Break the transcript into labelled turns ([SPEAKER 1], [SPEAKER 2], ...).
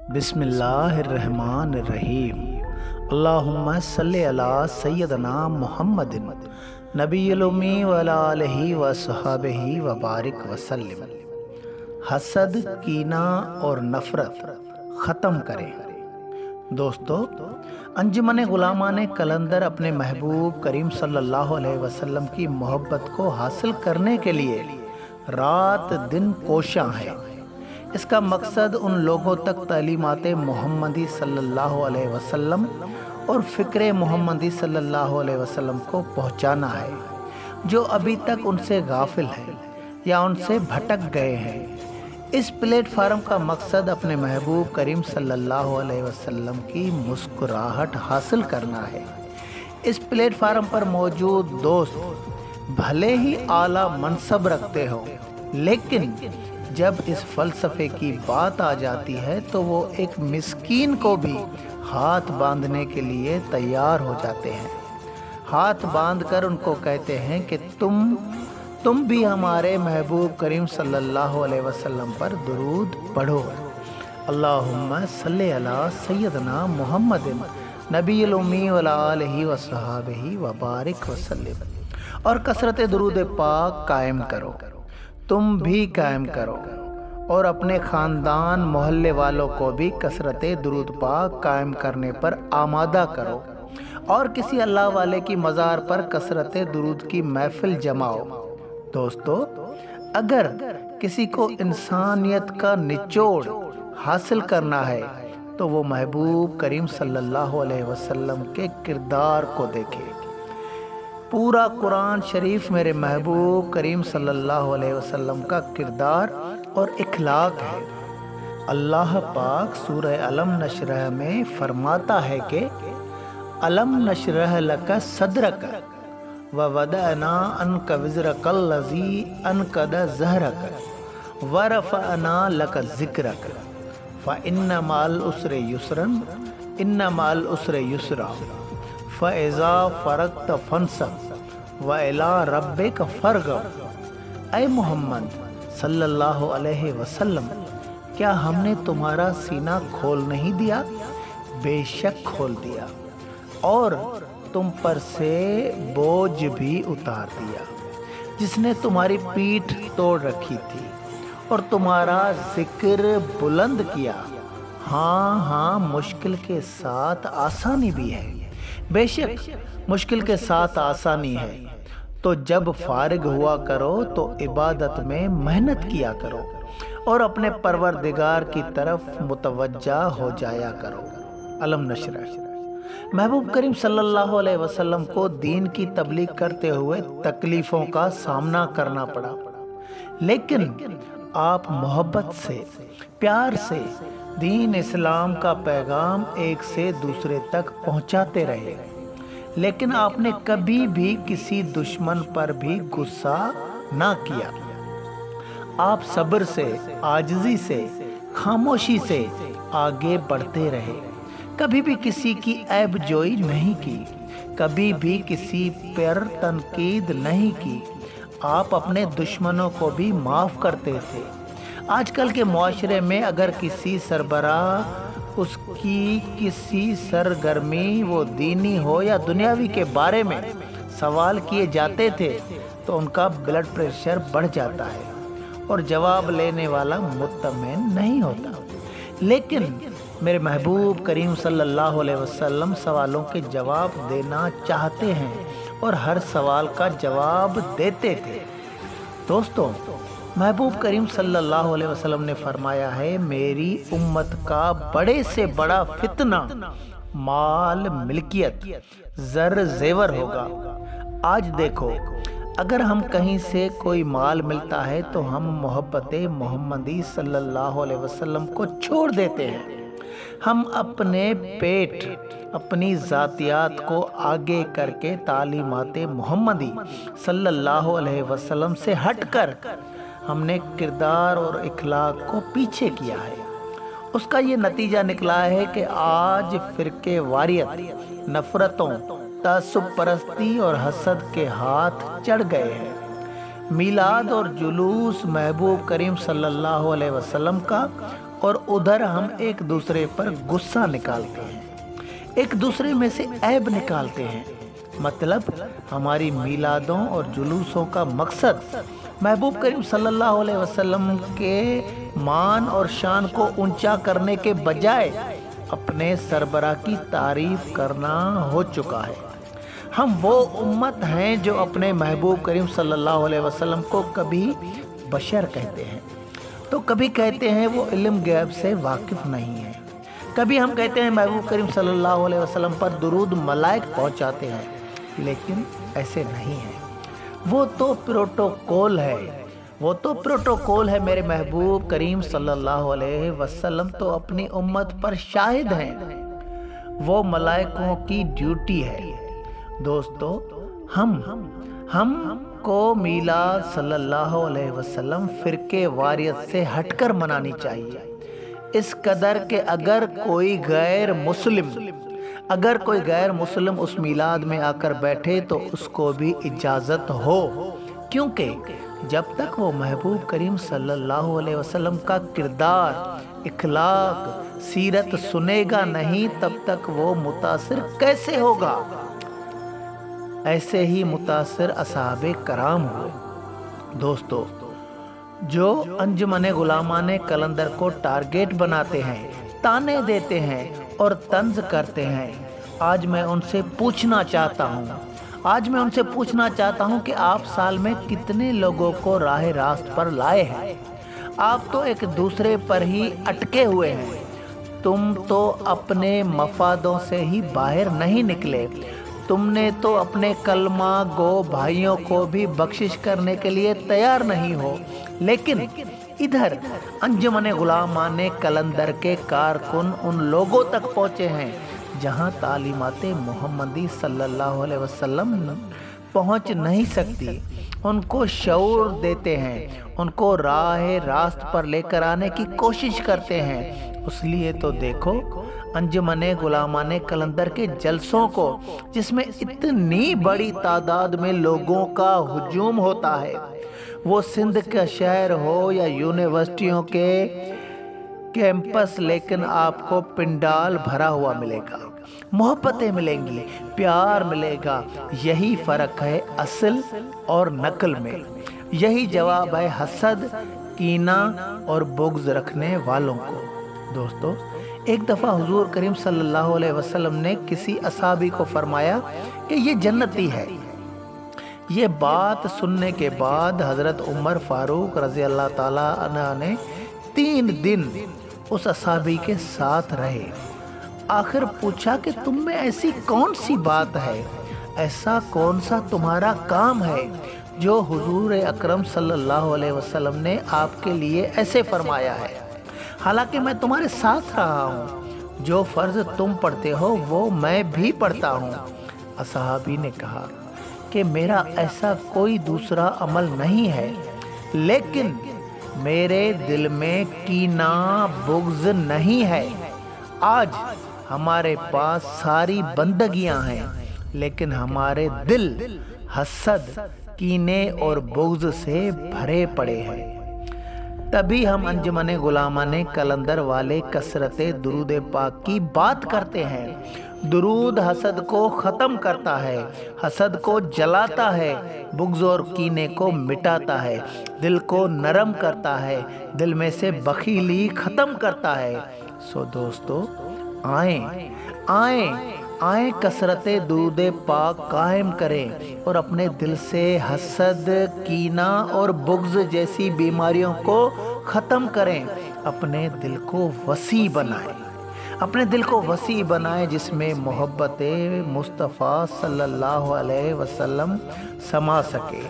[SPEAKER 1] बिस्मिल्लाहिर्रहमानिर्रहीम। अल्लाहुम्मा सल्लि अला सय्यदना मुहम्मदिन नबील उम्मी व अला आलिहि व सहाबिहि व बारिक वसल्लिम। हसद, कीना और नफरत ख़त्म करें। दोस्तों, अंजुमन गुलामान कलंदर अपने महबूब करीम सल्लल्लाहु अलैहि वसल्लम की मोहब्बत को हासिल करने के लिए रात दिन कोशां है। इसका मकसद उन लोगों तक तालीमात मोहम्मदी सल्लल्लाहु अलैहि वसल्लम और फ़िक्र मोहम्मदी सल्लल्लाहु अलैहि वसल्लम को पहुंचाना है, जो अभी तक उनसे गाफिल हैं या उनसे भटक गए हैं। इस प्लेटफार्म का मकसद अपने महबूब करीम सल्लल्लाहु अलैहि वसल्लम की मुस्कुराहट हासिल करना है। इस प्लेटफार्म पर मौजूद दोस्त भले ही आला मनसब रखते हो, लेकिन जब इस फ़लसफ़े की बात आ जाती है तो वो एक मिस्कीन को भी हाथ बांधने के लिए तैयार हो जाते हैं। हाथ बांधकर उनको कहते हैं कि तुम भी हमारे महबूब करीम सल्लल्लाहु अलैहि वसल्लम पर दुरूद पढ़ो। अल्लाहुम्मा सल्लि अला सय्यदना मुहम्मदिन नबील उम्मी व अला आलिहि व सहाबिहि व बारिक वसल्लिम। और कसरत दुरूद पाक कायम करो, तुम भी कायम करो और अपने ख़ानदान मोहल्ले वालों को भी कसरत दुरूद पाक कायम करने पर आमादा करो और किसी अल्लाह वाले की मज़ार पर कसरत दुरूद की महफिल जमाओ। दोस्तों, अगर किसी को इंसानियत का निचोड़ हासिल करना है तो वो महबूब करीम सल्लल्लाहु अलैहि वसल्लम के किरदार को देखे। पूरा कुरान शरीफ मेरे महबूब करीम सल्लल्लाहु अलैहि वसल्लम का किरदार और इखलाक है। अल्लाह पाक सूरह अलम नशरह में फरमाता है कि अलम नशरह लका सदरक व वदअना अन्का विज़रकल लज़ी अन्क़द ज़हरक व रफ़अना लका ज़िक्रक फ़इन्न मअल उसरि युस्रन इन्न मअल उसरि युस्रा फ़इज़ा फ़रग़त फ़ंसब व इला रब्बिक फ़रग़ब। ऐ मोहम्मद सल्लल्लाहु अलैहि वसल्लम, क्या हमने तुम्हारा सीना खोल नहीं दिया? बेशक खोल दिया, और तुम पर से बोझ भी उतार दिया, जिसने तुम्हारी पीठ तोड़ रखी थी और तुम्हारा जिक्र बुलंद किया। हाँ, मुश्किल के साथ आसानी भी है। बेशक मुश्किल के साथ आसानी है, तो जब फारिग हुआ करो तो इबादत में मेहनत किया करो और अपने परवरदिगार की तरफ मुतवज्जा हो जाया करो। अलम नशरह। महबूब करीम सल्लल्लाहु अलैहि वसल्लम को दीन की तबलीग करते हुए तकलीफ़ों का सामना करना पड़ा, लेकिन आप मोहब्बत से, प्यार से दीन इस्लाम का पैगाम एक से दूसरे तक पहुंचाते रहे। लेकिन आपने कभी भी किसी दुश्मन पर भी गुस्सा ना किया। आप सब्र से, आजिज़ी से, खामोशी से आगे बढ़ते रहे। कभी भी किसी की ऐब जोई नहीं की, कभी भी किसी पर तनकीद नहीं की। आप अपने दुश्मनों को भी माफ़ करते थे। आजकल के मुआशरे में अगर किसी सरबराह उसकी किसी सरगर्मी, वो दीनी हो या दुनियावी, के बारे में सवाल किए जाते थे तो उनका ब्लड प्रेशर बढ़ जाता है और जवाब लेने वाला मुत्तमिन नहीं होता। लेकिन मेरे महबूब करीम सल्लल्लाहु अलैहि वसल्लम सवालों के जवाब देना चाहते हैं और हर सवाल का जवाब देते थे। दोस्तों, महबूब करीम सल्लल्लाहु अलैहि वसल्लम ने फरमाया है, मेरी उम्मत का बड़े से बड़ा फितना माल, मिल्कियत, ज़र ज़ेवर होगा। आज देखो, अगर हम कहीं से कोई माल मिलता है तो हम मोहब्बत मोहम्मदी सल्लल्लाहु अलैहि वसल्लम को छोड़ देते हैं। हम अपने पेट, अपनी ज़ातियात को आगे करके तालीमात मोहम्मदी सल्लल्लाहु अलैहि वसल्लम से हटकर हमने किरदार और इखलाक को पीछे किया है। उसका ये नतीजा निकला है कि आज फ़िरके वारियत, नफ़रतों, तासुब परस्ती और हसद के हाथ चढ़ गए हैं। मीलाद और जुलूस महबूब करीम सल्लल्लाहु अलैहि वसल्लम का और उधर हम एक दूसरे पर गुस्सा निकालते हैं, एक दूसरे में से ऐब निकालते हैं। मतलब हमारी मीलादों और जुलूसों का मकसद महबूब करीम सल्लल्लाहु अलैहि वसल्लम के मान और शान को ऊंचा करने के बजाय अपने सरबरा की तारीफ करना हो चुका है। हम वो उम्मत हैं जो अपने महबूब करीम सल्लल्लाहु अलैहि वसल्लम को कभी बशर कहते हैं, तो कभी कहते हैं वो इल्म गैब से वाकिफ़ नहीं है, कभी हम कहते हैं महबूब करीम सल्लल्लाहु अलैहि वसल्लम पर दुरूद मलाइक पहुंचाते हैं, लेकिन ऐसे नहीं है। वो तो प्रोटोकॉल है, वो तो प्रोटोकॉल है। मेरे महबूब करीम सल्लल्लाहु अलैहि वसल्लम तो अपनी उम्मत पर शाहिद हैं, वो मलाइकों की ड्यूटी है। दोस्तों, हम को मीलाद सल्लल्लाहु अलैहि वसल्लम फ़िरके वारियत से हटकर मनानी चाहिए। इस कदर के अगर कोई गैर मुस्लिम उस मीलाद में आकर बैठे तो उसको भी इजाज़त हो, क्योंकि जब तक वो महबूब करीम सल्लल्लाहु अलैहि वसल्लम का किरदार, इखलाक, सीरत सुनेगा नहीं, तब तक वो मुतासिर कैसे होगा। ऐसे ही मुतासिर असहाबे कराम हुए। दोस्तों, जो अंजुमन गुलामाने कलंदर को टारगेट बनाते हैं, ताने देते हैं और तंज करते हैं, आज मैं उनसे पूछना चाहता हूँ कि आप साल में कितने लोगों को राह रास्त पर लाए हैं। आप तो एक दूसरे पर ही अटके हुए हैं। तुम तो अपने मफादों से ही बाहर नहीं निकले। तुमने तो अपने कलमा गो भाइयों को भी बख्शिश करने के लिए तैयार नहीं हो, लेकिन इधर अंजुमन गुलामाने कलंदर के कारकुन उन लोगों तक पहुँचे हैं जहाँ तालीमाते मोहम्मदी सल्लल्लाहु अलैहि वसल्लम पहुँच नहीं सकती। उनको शऊर देते हैं, उनको राह रास्त पर लेकर आने की कोशिश करते हैं। इसलिए तो देखो अंजुमन गुलामाने कलंदर के जलसों को, जिसमें इतनी बड़ी तादाद में लोगों का हुजूम होता है, वो सिंध का शहर हो या यूनिवर्सिटियों के कैंपस, लेकिन आपको पिंडाल भरा हुआ मिलेगा, मोहब्बतें मिलेंगी, प्यार मिलेगा। यही फ़र्क है असल और नकल में। यही जवाब है हसद, कीना और बुग़्ज़ रखने वालों को। दोस्तों, एक दफ़ा हुजूर करीम सल्लल्लाहु अलैहि वसल्लम ने किसी असहाबी को फरमाया कि ये जन्नती है। ये बात सुनने के बाद हज़रत उमर फारूक रज़ी अल्लाह ताला अन्हु ने 3 दिन उस असहाबी के साथ रहे। आखिर पूछा कि तुम में ऐसी कौन सी बात है, ऐसा कौन सा तुम्हारा काम है जो हुजूर अकरम सल्लल्लाहु अलैहि वसल्लम ने आपके लिए ऐसे फरमाया है। हालांकि मैं तुम्हारे साथ रहा हूँ, जो फ़र्ज़ तुम पढ़ते हो वो मैं भी पढ़ता हूँ। असहाबी ने कहा कि मेरा ऐसा कोई दूसरा अमल नहीं है, लेकिन मेरे दिल में कीना बुग़्ज़ नहीं है। आज हमारे पास सारी बंदगियां हैं, लेकिन हमारे दिल हसद, कीने और बुग़्ज़ से भरे पड़े हैं। तभी हम अंजुमन गुलामाने कलंदर वाले कसरते दुरूद पाक की बात करते हैं। दुरूद हसद को ख़त्म करता है, हसद को जलाता है, बुग़्ज़ और कीने को मिटाता है, दिल को नरम करता है, दिल में से बखीली ख़त्म करता है। सो दोस्तों, आए कसरते दुरूद पाक कायम करें और अपने दिल से हसद, कीना और बुग़्ज़ जैसी बीमारियों को ख़त्म करें। अपने दिल को वसी बनाएं, जिसमें मोहब्बत मुस्तफ़ा सल्लल्लाहु अलैहि वसल्लम समा सके।